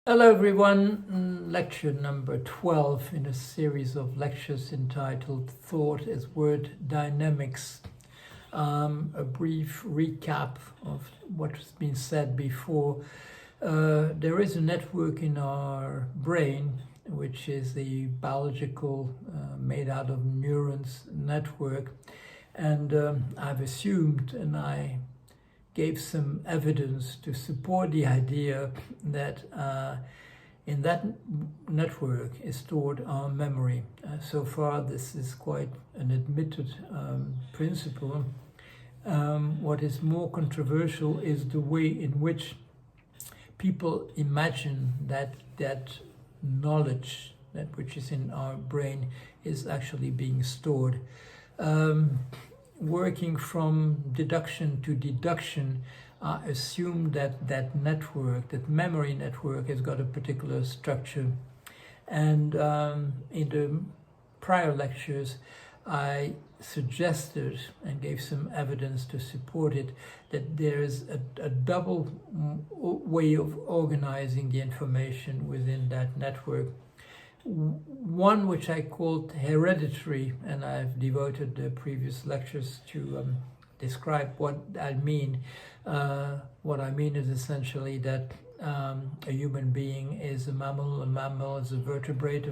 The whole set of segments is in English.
Hello everyone, lecture number 12 in a series of lectures entitled Thought as Word Dynamics. A brief recap of what's been said before. There is a network in our brain, which is the biological, made out of neurons network, and I've assumed, and I gave some evidence to support the idea that in that network is stored our memory. So far, this is quite an admitted principle. What is more controversial is the way in which people imagine that knowledge, that which is in our brain, is actually being stored. Working from deduction to deduction, assume that network, that memory network, has got a particular structure. And in the prior lectures, I suggested and gave some evidence to support it that there is a double way of organizing the information within that network. One which I called hereditary, and I've devoted the previous lectures to describe what I mean. What I mean is essentially that a human being is a mammal is a vertebrate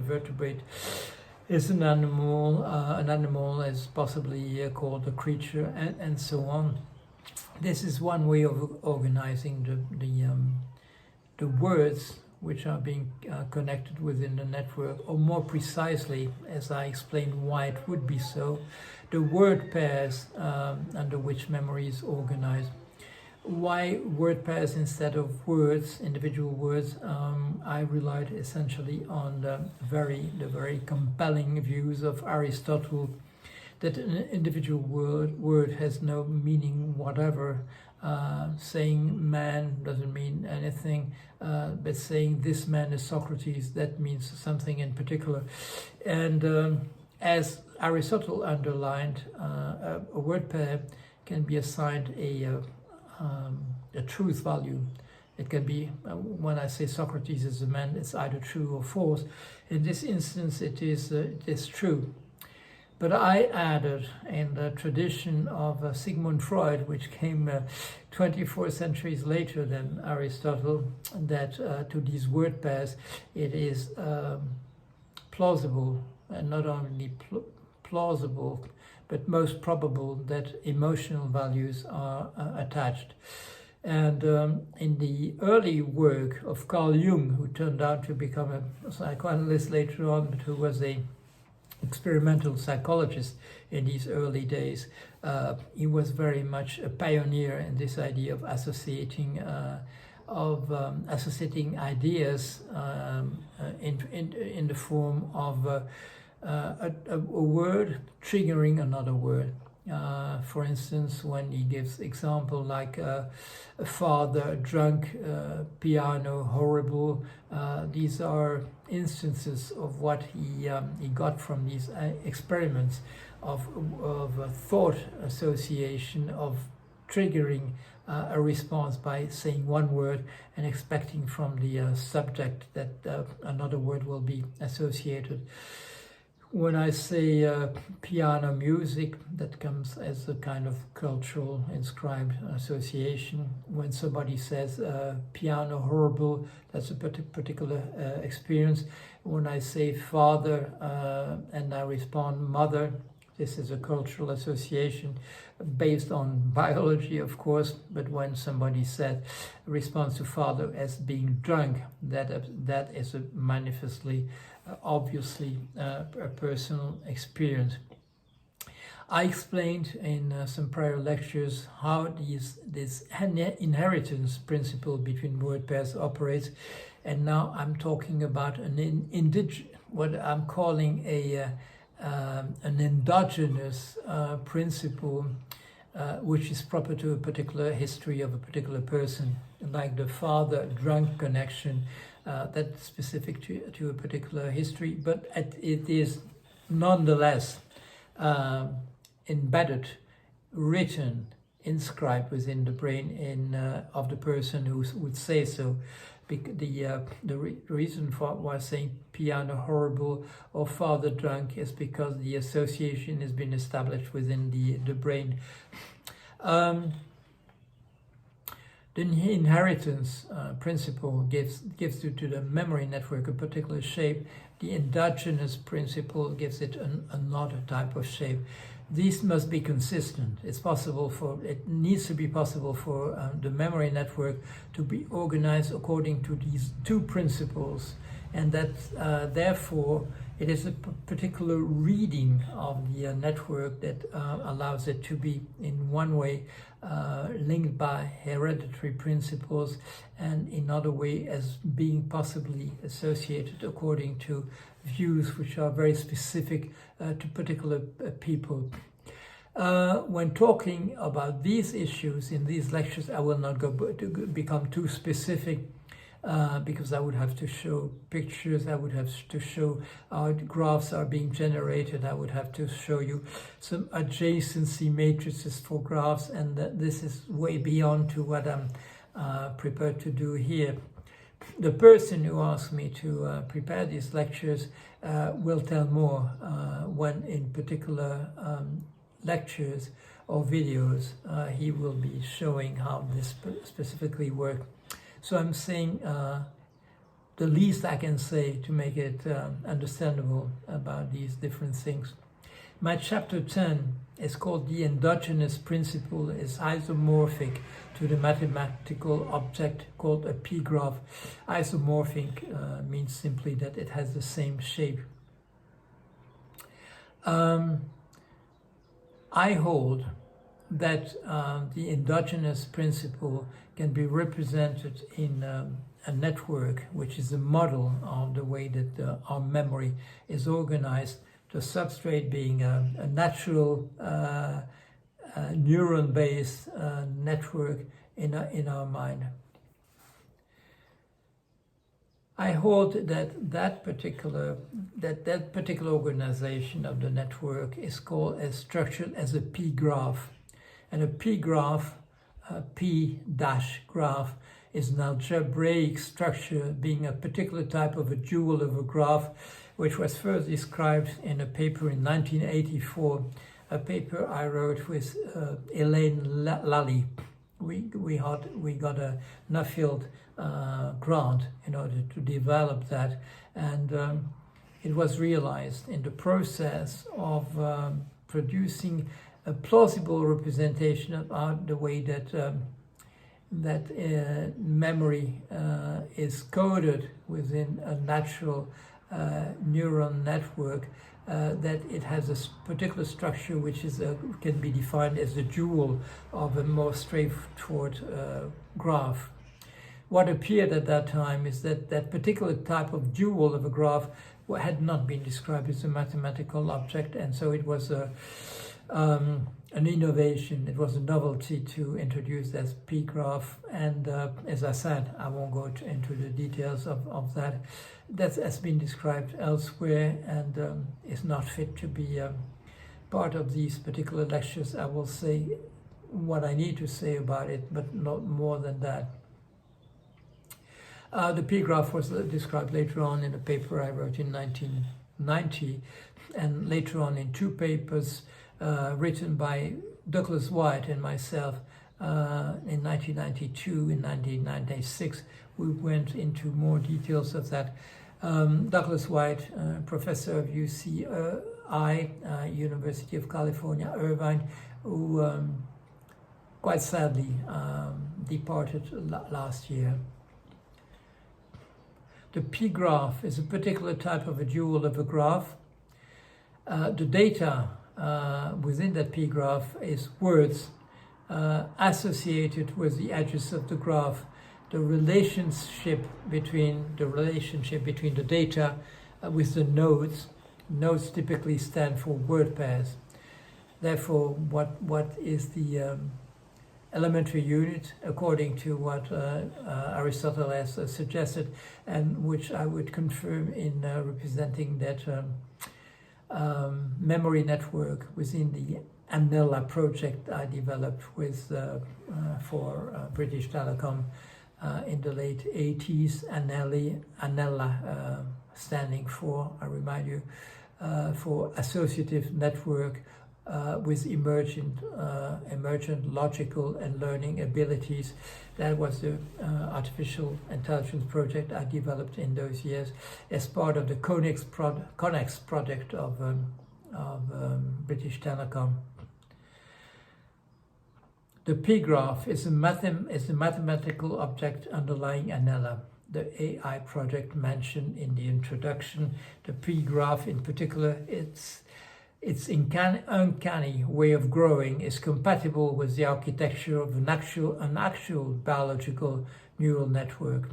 is an animal is possibly called a creature, and so on. This is one way of organizing the words which are being connected within the network, or more precisely, as I explained why it would be so, the word pairs under which memory is organized. Why word pairs instead of words, individual words? I relied essentially on the very compelling views of Aristotle, that an individual word has no meaning whatever. Saying man doesn't mean anything, but saying this man is Socrates, that means something in particular. And as Aristotle underlined, a word pair can be assigned a truth value. It can be, when I say Socrates is a man, it's either true or false. In this instance, it is true. But I added, in the tradition of Sigmund Freud, which came 24 centuries later than Aristotle, that to these word pairs it is plausible, and not only plausible, but most probable that emotional values are attached. And in the early work of Carl Jung, who turned out to become a psychoanalyst later on, but who was a experimental psychologist in these early days, he was very much a pioneer in this idea of associating ideas in the form of a word triggering another word. For instance, when he gives example like a father, drunk, piano, horrible, these are instances of what he got from these experiments of thought association, of triggering a response by saying one word and expecting from the subject that another word will be associated. When I say piano music, that comes as a kind of cultural inscribed association. When somebody says piano horrible, that's a particular experience. When I say father and I respond mother, this is a cultural association based on biology, of course. But when somebody said responds to father as being drunk, that is a manifestly obviously a personal experience. I explained in some prior lectures how this inheritance principle between word pairs operates, and now I'm talking about what I'm calling an endogenous principle, which is proper to a particular history of a particular person, like the father drunk connection. That's specific to a particular history, but it is nonetheless embedded, written inscribed within the brain of the person who would say so. The reason for why saying piano horrible or father drunk is because the association has been established within the brain. The inheritance principle gives to the memory network a particular shape. The endogenous principle gives it another type of shape. These must be consistent. It needs to be possible for the memory network to be organized according to these two principles, and that therefore it is a particular reading of the network that allows it to be in one way linked by hereditary principles, and in other way as being possibly associated according to views which are very specific to particular people. When talking about these issues in these lectures, I will not become too specific because I would have to show pictures, I would have to show how graphs are being generated, I would have to show you some adjacency matrices for graphs, and this is way beyond to what I'm prepared to do here. The person who asked me to prepare these lectures will tell more when in particular lectures or videos he will be showing how this specifically works. So I'm saying the least I can say to make it understandable about these different things. My chapter 10 is called The Endogenous Principle is Isomorphic to the Mathematical Object called a p-graph. Isomorphic means simply that it has the same shape. I hold that the endogenous principle can be represented in a network, which is a model of the way that our memory is organized, the substrate being a natural neuron-based network in our mind. I hold that particular organization of the network is structured as a p-graph, and a p-graph, p-graph, is an algebraic structure being a particular type of a dual of a graph, which was first described in a paper in 1984, a paper I wrote with Elaine Lally. We got a Nuffield grant in order to develop that, and it was realized in the process of producing a plausible representation of the way that memory is coded within a natural neuron network, that it has a particular structure which is can be defined as the dual of a more straightforward graph. What appeared at that time is that that particular type of dual of a graph had not been described as a mathematical object, and so it was an innovation. It was a novelty to introduce as p-graph, and as I said, I won't go into the details of that. That has been described elsewhere and is not fit to be part of these particular lectures. I will say what I need to say about it, but not more than that. The p-graph was described later on in a paper I wrote in 1990, and later on in two papers written by Douglas White and myself in 1992 and 1996. We went into more details of that. Douglas White, professor of UCI, University of California, Irvine, who quite sadly departed last year. The p-graph is a particular type of a dual of a graph. The data within that p-graph is words associated with the edges of the graph. The relationship between the data with the nodes. Nodes typically stand for word pairs. Therefore, what is the elementary unit according to what Aristotle has suggested, and which I would confirm in representing that memory network within the Anella project I developed with for British Telecom in the late 80s. Anella standing for, I remind you, for associative network with emergent logical and learning abilities. That was the artificial intelligence project I developed in those years as part of the Connex project of British Telecom. The p-graph is a mathematical object underlying Anella, the AI project mentioned in the introduction. The p-graph in particular, its uncanny way of growing is compatible with the architecture of an actual biological neural network.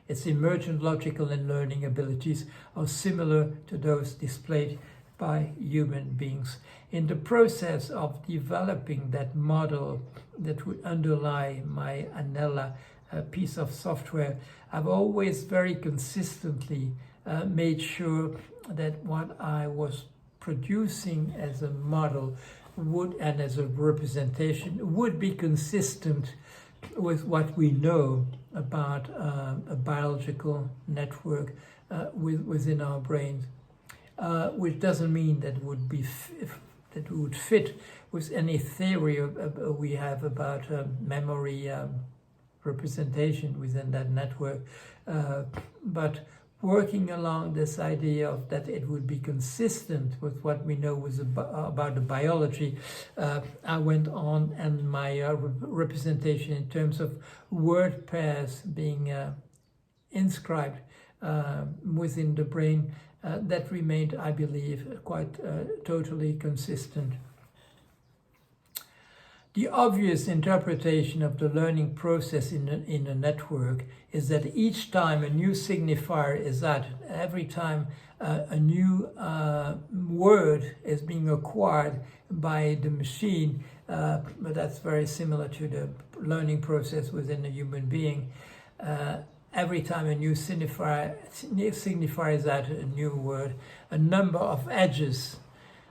Its emergent logical and learning abilities are similar to those displayed by human beings. In the process of developing that model that would underlie my Anella piece of software, I've always very consistently made sure that what I was producing as a model would, and as a representation, would be consistent with what we know about a biological network within our brains, which doesn't mean that it would be that would fit with any theory we have about memory representation within that network, but working along this idea of that it would be consistent with what we know about the biology, I went on, and my representation in terms of word pairs being inscribed within the brain, that remained, I believe, quite totally consistent. The obvious interpretation of the learning process in a network is that each time a new signifier is added, every time a new word is being acquired by the machine, but that's very similar to the learning process within a human being. Every time a new signifier is added, a new word, a number of edges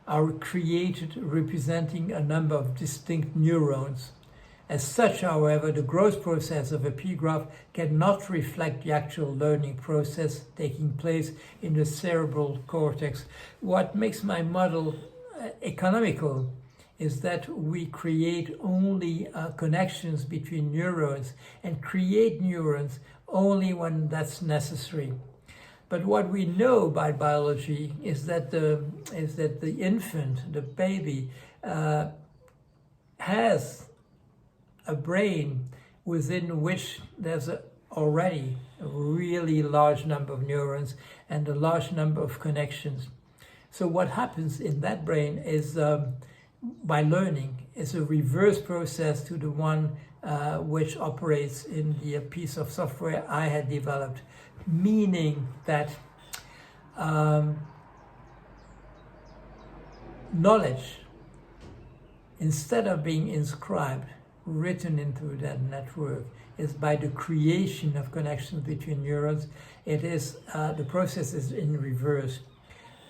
are created representing a number of distinct neurons. As such, however, the growth process of a p-graph cannot reflect the actual learning process taking place in the cerebral cortex. What makes my model economical is that we create only connections between neurons and create neurons only when that's necessary. But what we know by biology is that the infant, the baby, has a brain within which there's already a really large number of neurons and a large number of connections. So what happens in that brain is, by learning, is a reverse process to the one which operates in the piece of software I had developed, meaning that knowledge, instead of being inscribed, written into that network, is by the creation of connections between neurons. It is the process is in reverse.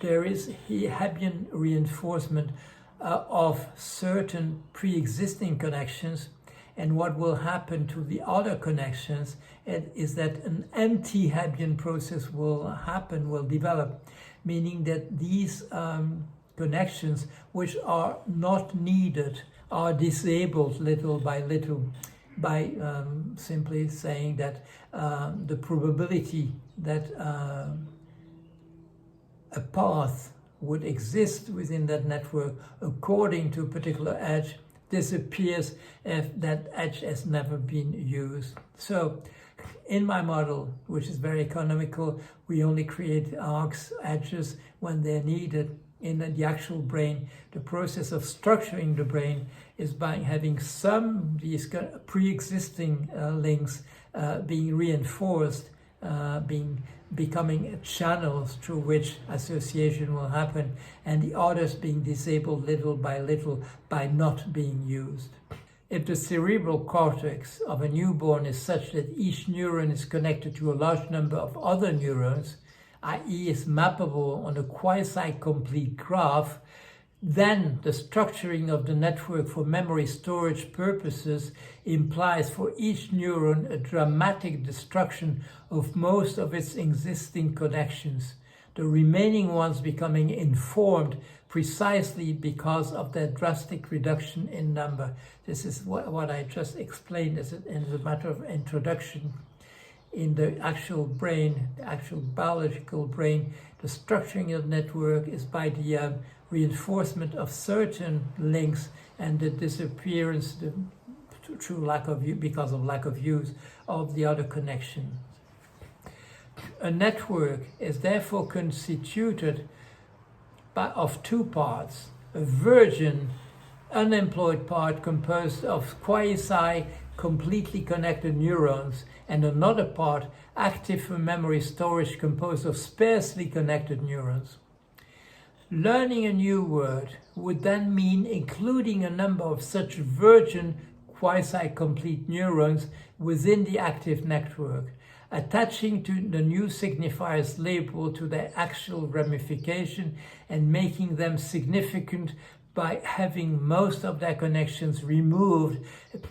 There is Hebbian reinforcement of certain pre-existing connections, and what will happen to the other connections is that an anti-Hebbian process will develop, meaning that these connections which are not needed are disabled little by little, by simply saying that the probability that a path would exist within that network according to a particular edge disappears if that edge has never been used. So in my model, which is very economical, we only create arcs, edges when they're needed. In the actual brain, the process of structuring the brain is by having some these pre-existing links being reinforced, becoming channels through which association will happen, and the others being disabled little by not being used. If the cerebral cortex of a newborn is such that each neuron is connected to a large number of other neurons, i.e. is mappable on a quasi-complete graph, Then the structuring of the network for memory storage purposes implies for each neuron a dramatic destruction of most of its existing connections, the remaining ones becoming informed precisely because of their drastic reduction in number. This is what I just explained as a matter of introduction. In the actual brain, the actual biological brain, the structuring of the network is by the reinforcement of certain links and the disappearance because of lack of use of the other connections. A network is therefore constituted of two parts: a virgin, unemployed part composed of quasi-completely connected neurons, and another part, active for memory storage, composed of sparsely connected neurons. Learning a new word would then mean including a number of such virgin quasi-complete neurons within the active network, attaching to the new signifier's label to their actual ramification and making them significant by having most of their connections removed,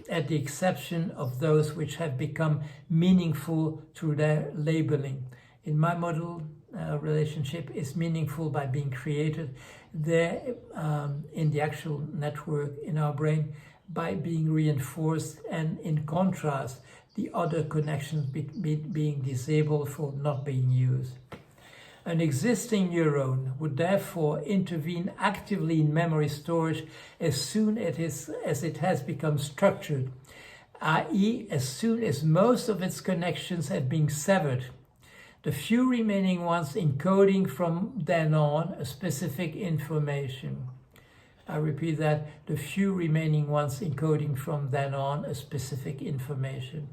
at the exception of those which have become meaningful through their labeling. In my model, relationship is meaningful by being created there in the actual network in our brain by being reinforced, and in contrast, the other connections being disabled for not being used. An existing neuron would therefore intervene actively in memory storage as soon as it has become structured, i.e. as soon as most of its connections have been severed, the few remaining ones encoding from then on a specific information. I repeat that, the few remaining ones encoding from then on a specific information.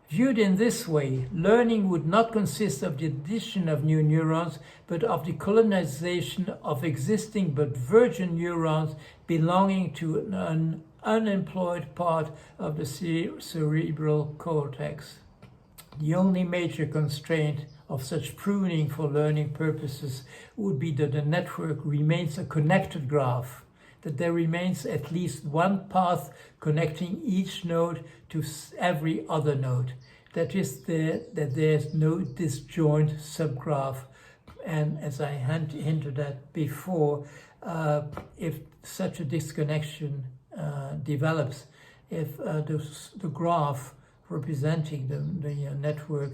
Viewed in this way, learning would not consist of the addition of new neurons, but of the colonization of existing but virgin neurons belonging to an unemployed part of the cerebral cortex. The only major constraint of such pruning for learning purposes would be that the network remains a connected graph, that there remains at least one path connecting each node to every other node. That is, that there's no disjoint subgraph. And as I hinted at before, if such a disconnection develops, if the graph representing the network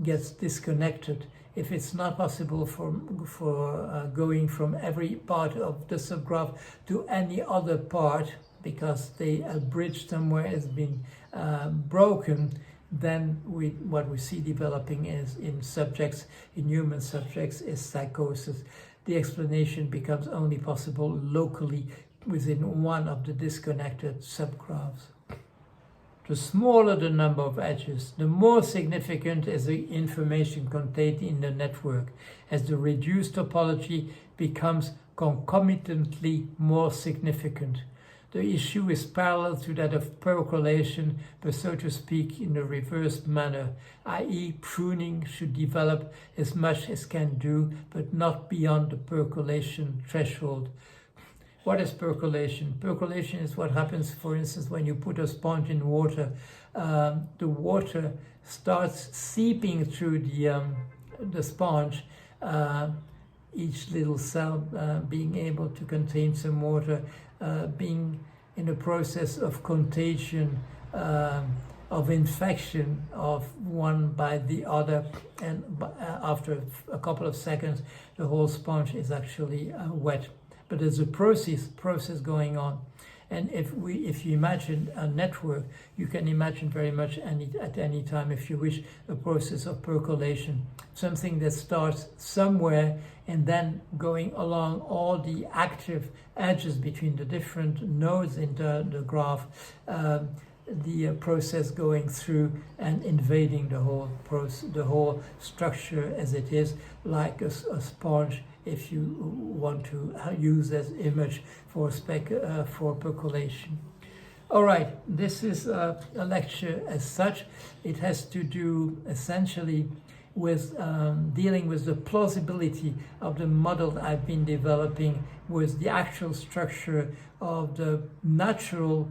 gets disconnected, if it's not possible for going from every part of the subgraph to any other part because a bridge somewhere has been broken, then what we see developing is in human subjects, is psychosis. The explanation becomes only possible locally within one of the disconnected subgraphs. The smaller the number of edges, the more significant is the information contained in the network, as the reduced topology becomes concomitantly more significant. The issue is parallel to that of percolation, but so to speak in the reversed manner, i.e. pruning should develop as much as can do, but not beyond the percolation threshold. What is percolation? Percolation is what happens, for instance, when you put a sponge in water. The water starts seeping through the sponge, each little cell being able to contain some water, being in the process of contagion, of infection of one by the other, and after a couple of seconds, the whole sponge is actually wet. But there's a process going on. And if you imagine a network, you can imagine very much at any time, if you wish, a process of percolation, something that starts somewhere and then going along all the active edges between the different nodes in the graph, the process going through and invading the whole structure as it is, like a sponge, if you want to use as image for percolation. All right, this is a lecture as such. It has to do essentially with dealing with the plausibility of the model I've been developing with the actual structure of the natural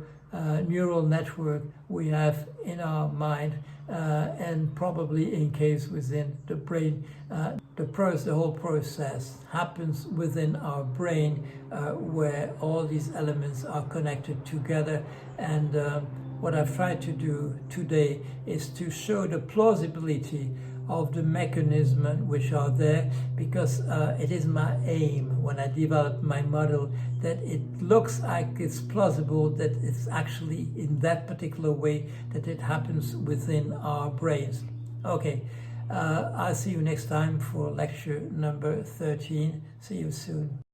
neural network we have in our mind, and probably in case within the brain. The whole process happens within our brain, where all these elements are connected together. And what I've tried to do today is to show the plausibility of the mechanisms which are there, because it is my aim when I develop my model that it looks like it's plausible, that it's actually in that particular way that it happens within our brains. Okay, I'll see you next time for lecture number 13. See you soon.